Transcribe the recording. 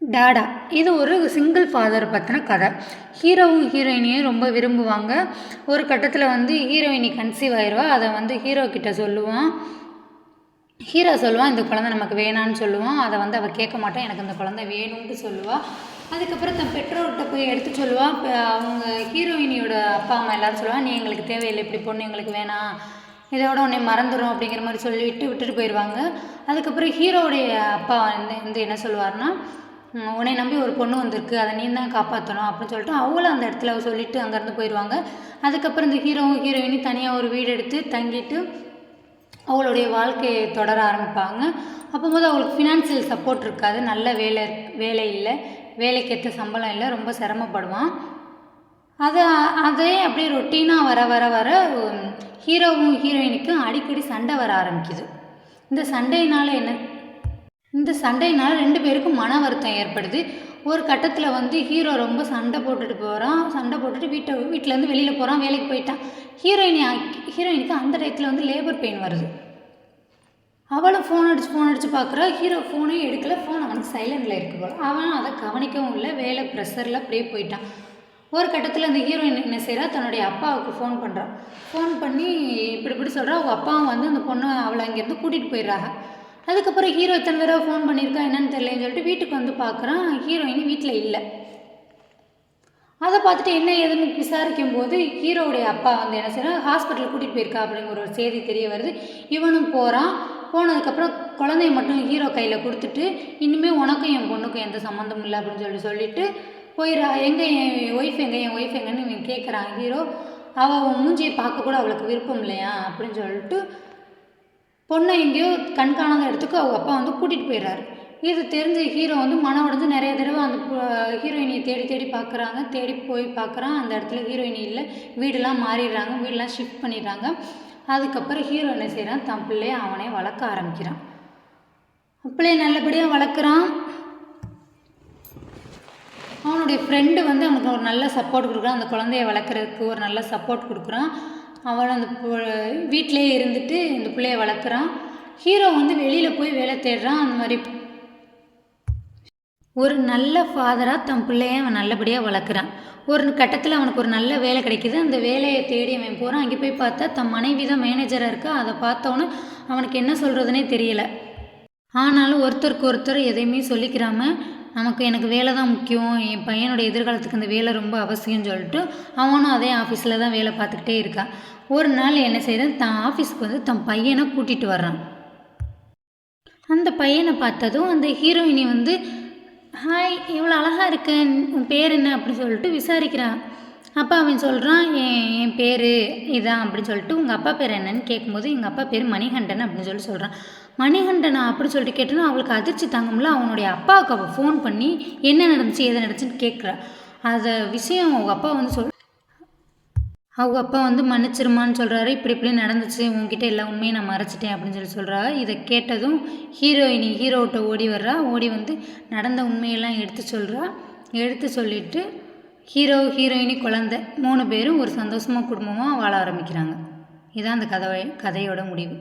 டாடா. இது ஒரு single father பற்றின கதை. ஹீரோவும் ஹீரோயினியும் ரொம்ப விரும்புவாங்க. ஒரு கட்டத்தில் வந்து ஹீரோயினி கன்சீவ் ஆயிடுவா. அதை வந்து ஹீரோ கிட்ட சொல்லுவான். ஹீரோ சொல்லுவான், இந்த குழந்தை நமக்கு வேணான்னு சொல்லுவான். அதை வந்து அவள் கேட்க மாட்டான், எனக்கு இந்த குழந்தை வேணும்னு சொல்லுவாள். அதுக்கப்புறம் தன் பெற்றோர்கிட்ட போய் எடுத்து சொல்லுவாள். இப்போ அவங்க ஹீரோயினியோட அப்பா அம்மா எல்லோரும் சொல்லுவாள், நீ எங்களுக்கு தேவையில்லை, இப்படி பொண்ணு எங்களுக்கு வேணாம், இதோட உன்னை மறந்துடும் அப்படிங்கிற மாதிரி சொல்லிவிட்டு விட்டுட்டு போயிடுவாங்க. அதுக்கப்புறம் ஹீரோவுடைய அப்பா வந்து என்ன சொல்லுவார்னா, உன்னை நம்பி ஒரு பொண்ணு வந்திருக்கு, அதை நீ தான் காப்பாற்றணும் அப்படின்னு சொல்லிட்டு அவளும் அந்த இடத்துல சொல்லிவிட்டு அங்கேருந்து போயிடுவாங்க. அதுக்கப்புறம் இந்த ஹீரோவும் ஹீரோயினும் தனியாக ஒரு வீடு எடுத்து தங்கிட்டு அவளுடைய வாழ்க்கையை தொடர ஆரம்பிப்பாங்க. அப்போது அவங்களுக்கு ஃபினான்ஷியல் சப்போர்ட் இருக்காது, நல்ல வேலை இல்லை, வேலைக்கேற்ற சம்பளம் இல்லை, ரொம்ப சிரமப்படுவான். அதே அப்படியே ரொட்டீனாக வர வர வர ஹீரோவும் ஹீரோயினுக்கும் அடிக்கடி சண்டை வர ஆரம்பிக்குது. இந்த சண்டையினால் 2 பேருக்கும் மன வருத்தம் ஏற்படுது. ஒரு கட்டத்தில் வந்து ஹீரோ ரொம்ப சண்டை போட்டுட்டு வீட்டிலேருந்து வெளியில் போகிறான், வேலைக்கு போயிட்டான். ஹீரோயினுக்கு அந்த டயத்தில் வந்து லேபர் பெயின் வருது. அவளும் ஃபோன் அடித்து பார்க்குறா. ஹீரோ ஃபோனே எடுக்கலை, ஃபோன் அவனுக்கு சைலண்டில் இருக்கு போல். அவன் அதை கவனிக்கவும் இல்லை, வேலை ப்ரெஷரில் அப்படியே போயிட்டான். ஒரு கட்டத்தில் அந்த ஹீரோயின் என்ன செய்கிறா, தன்னுடைய அப்பாவுக்கு ஃபோன் பண்ணுறான். ஃபோன் பண்ணி இப்படி சொல்கிறா. அவங்க அப்பாவும் வந்து அந்த பொண்ணை அவளை அங்கேருந்து கூட்டிகிட்டு போயிடுறாங்க. அதுக்கப்புறம் ஹீரோ இத்தனை தடவை ஃபோன் பண்ணியிருக்கா, என்னன்னு தெரியலன்னு சொல்லிட்டு வீட்டுக்கு வந்து பார்க்குறான். ஹீரோயின் வீட்டில் இல்லை. அதை பார்த்துட்டு என்ன ஏதுன்னு விசாரிக்கும் போது ஹீரோவுடைய அப்பா வந்து என்ன செய்யறான், ஹாஸ்பிட்டலுக்கு கூட்டிகிட்டு போயிருக்கா அப்படிங்கிற ஒரு செய்தி தெரிய வருது. இவனும் போகிறான். போனதுக்கப்புறம் குழந்தைய மட்டும் ஹீரோ கையில் கொடுத்துட்டு, இனிமேல் உனக்கும் என் பொண்ணுக்கும் எந்த சம்மந்தமும் இல்லை அப்படின்னு சொல்லிட்டு போயிடா. என் ஒய்ஃப் எங்கன்னு இவன் கேட்குறான் ஹீரோ. அவள் மூஞ்சியை பார்க்க கூட அவளுக்கு விருப்பம் இல்லையா அப்படின்னு சொல்லிட்டு பொண்ணை எங்கேயோ கண்காணாத இடத்துக்கு அவங்க அப்பா வந்து கூட்டிகிட்டு போயிடுறாரு. இது தெரிஞ்ச ஹீரோ வந்து மனம் உடஞ்சு நிறைய தடவை அந்த ஹீரோயினியை தேடி போய் பார்க்குறான். அந்த இடத்துல ஹீரோயினி இல்லை, வீடெல்லாம் மாறிடுறாங்க, வீடெல்லாம் ஷிஃப்ட் பண்ணிடுறாங்க. அதுக்கப்புறம் ஹீரோ என்ன செய்கிறான், தன் பிள்ளையை அவனே வளர்க்க ஆரம்பிக்கிறான். பிள்ளையை நல்லபடியாக வளர்க்குறான். அவனுடைய ஃப்ரெண்டு வந்து அவனுக்கு ஒரு நல்ல சப்போர்ட் கொடுக்குறான். அந்த குழந்தைய வளர்க்குறதுக்கு ஒரு நல்ல சப்போர்ட் கொடுக்குறான். அவன் அந்த வீட்டிலே இருந்துட்டு இந்த பிள்ளைய வளர்க்குறான். ஹீரோ வந்து வெளியில் போய் வேலை தேடுறான். அந்த மாதிரி ஒரு நல்ல ஃபாதராக தன் பிள்ளைய அவன் நல்லபடியாக வளர்க்குறான். ஒரு கட்டத்தில் அவனுக்கு ஒரு நல்ல வேலை கிடைக்கிது. அந்த வேலையை தேடி அவன் போகிறான். அங்கே போய் பார்த்தா தன் மனைவி தான் மேனேஜராக இருக்கா. அதை பார்த்தோன்னே அவனுக்கு என்ன சொல்கிறதுனே தெரியலை. ஆனாலும் ஒருத்தருக்கு ஒருத்தர் எதையுமே சொல்லிக்கிறாமல், எனக்கு வேலை தான் முக்கியம், என் பையனுடைய எதிர்காலத்துக்கு இந்த வேலை ரொம்ப அவசியம்னு சொல்லிட்டு அவனும் அதே ஆஃபீஸில் தான் வேலை பார்த்துக்கிட்டே இருக்கான். ஒரு நாள் என்ன செய்கிறான், தன் ஆஃபீஸ்க்கு வந்து தன் பையனை கூட்டிகிட்டு வர்றான். அந்த பையனை பார்த்ததும் அந்த ஹீரோயினி வந்து, ஹாய், இவ்வளோ அழகாக இருக்க, உன் பேர் என்ன அப்படின்னு சொல்லிட்டு விசாரிக்கிறான். அப்போ அவன் சொல்கிறான், என் பேர் இதான் அப்படின்னு சொல்லிட்டு. உங்கள் அப்பா பேர் என்னன்னு கேட்கும்போது, எங்கள் அப்பா பேர் மணிகண்டன் அப்படின்னு சொல்கிறான். மணிகண்டனா அப்படின்னு சொல்லிட்டு கேட்டோன்னா அவளுக்கு அதிர்ச்சி தாங்கும்ல. அவனுடைய அப்பாவுக்கு அவள் ஃபோன் பண்ணி என்ன நடந்துச்சு ஏதை நடந்துச்சுன்னு கேட்குறா. அதை விஷயம் அவங்க அப்பா வந்து மன்னிச்சிருமான்னு சொல்கிறாரு. இப்படி நடந்துச்சு, உங்ககிட்ட எல்லா உண்மையை நான் மறைச்சிட்டேன் அப்படின்னு சொல்கிறா. இதை கேட்டதும் ஹீரோவிட்ட ஓடி வந்து நடந்த உண்மையெல்லாம் எடுத்து சொல்லிவிட்டு ஹீரோயினி குழந்தை 3 பேரும் ஒரு சந்தோஷமாக குடும்பமாக வாழ ஆரம்பிக்கிறாங்க. இதுதான் அந்த கதையோட முடிவு.